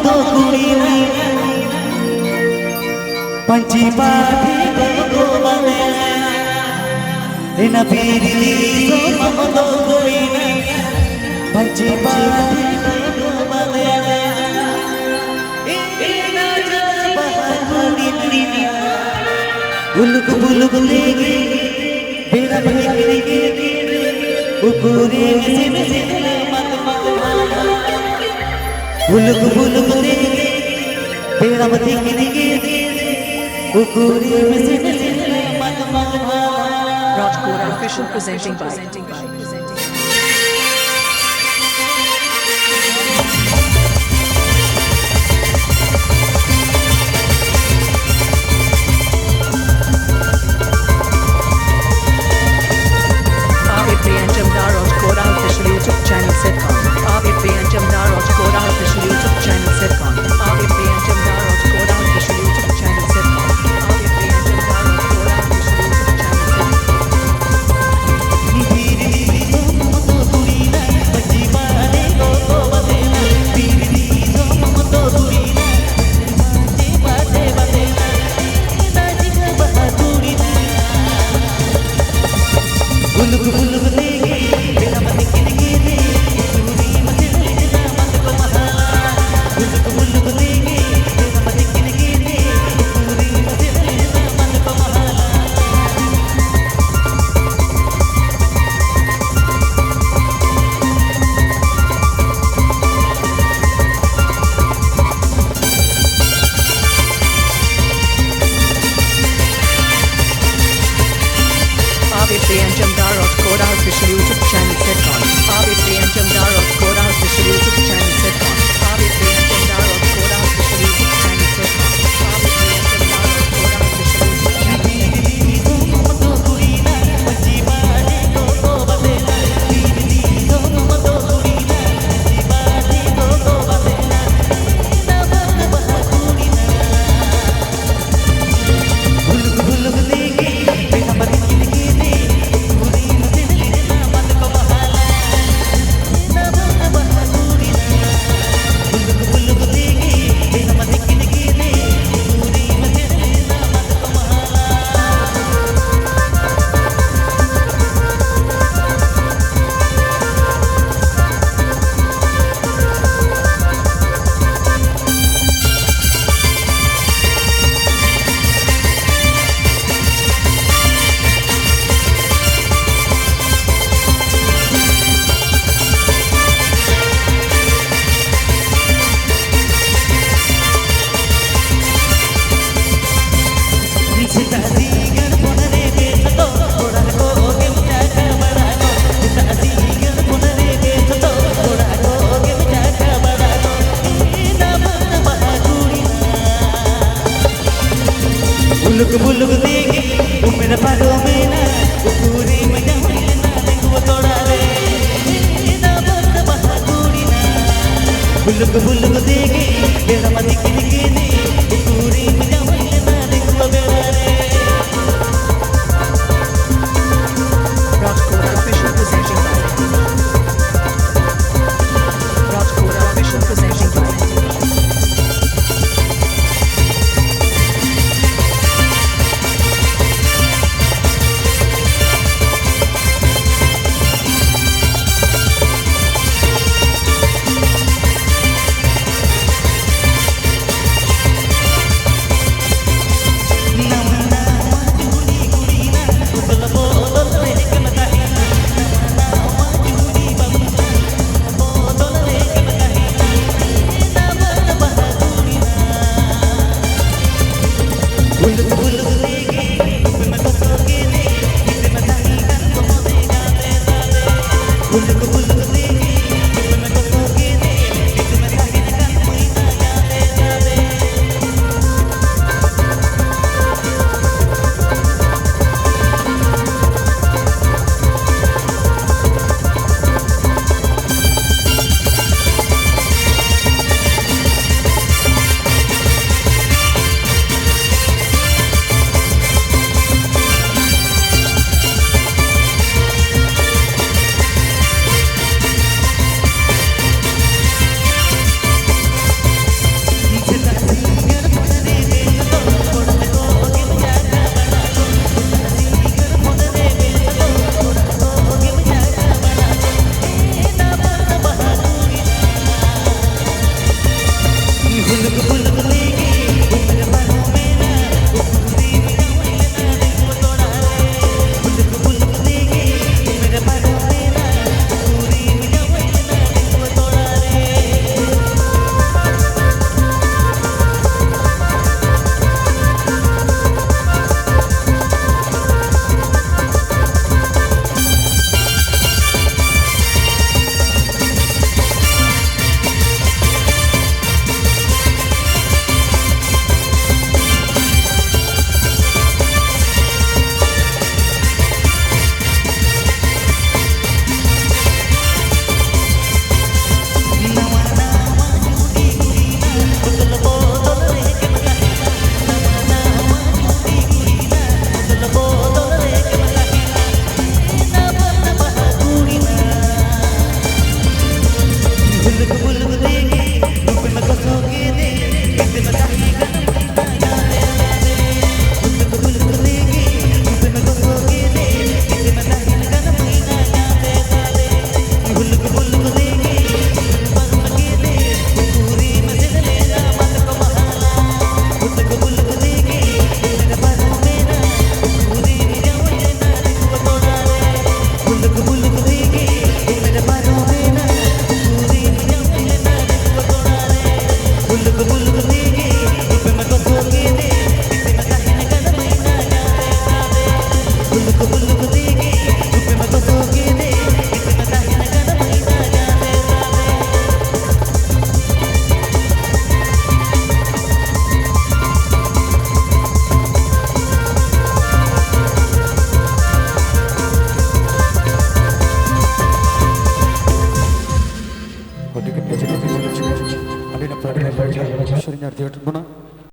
तो कुड़ी पंची पाठी को बने इन पीरली तो मम तो कुड़ी पंची पाठी को बने इन जब कुड़ी बुलक बुलक लेगी बेड़ा फेंकेगी उकुरे से मत बुलक बुलक लेगी बेड़ा फेंकेगी उकुरे से मत Rajkot official presenting by Rajkot official YouTube channel sitcom. AVP and Jamdar Rajkot official YouTube channel sitcom. AVP and Jamdar Rajkot official YouTube channel sitcom. AVP and Jamdar Rajkot official YouTube channel AVP and Jamdar Rajkot official YouTube channel sitcom. AVP and Jamdar Rajkot official YouTube channel sitcom. AVP and Jamdar Rajkot official YouTube channel sitcom. AVP and Jamdar Rajkot official YouTube बुलक बुलक देगी वो मेरा पालो में ना वो पूरी में जाऊँ ना देखो वो तोड़ा ले ना बंद बहादुरी ना बुलक बुलक देगी मेरा मत किलके ने वो पूरी में जाऊँ ना देखो वो बेड़ा ले Rajkot official presenting by Rajkot official presenting by बुलक बुलक देगी रूप में कसोगे दे कितने चाहिए बुलक बुलक देगी रूप में कसोगे दे कितने चाहिए गन महीना याद बुलक बुलक देगी बन के दे पूरी मस्जिद लेना मत को बहाना बुलक बुलक देगी मेरे बालों में ना पूरी जाऊं लेना को तोड़ा रे बुलक बुलक देगी मेरे बालों में ना पूरी जाऊं लेना को तोड़ा रे बुलक बुलक देगी रूप में कसोगे दे कितने चाहिए गन महीना याद बुलक बुलक देगी रूप में कसोगे दे कितने चाहिए गन महीना याद 어떻게 펴지는지 모르겠지만 아리나 파리나 파리나 소리냐 되었구나.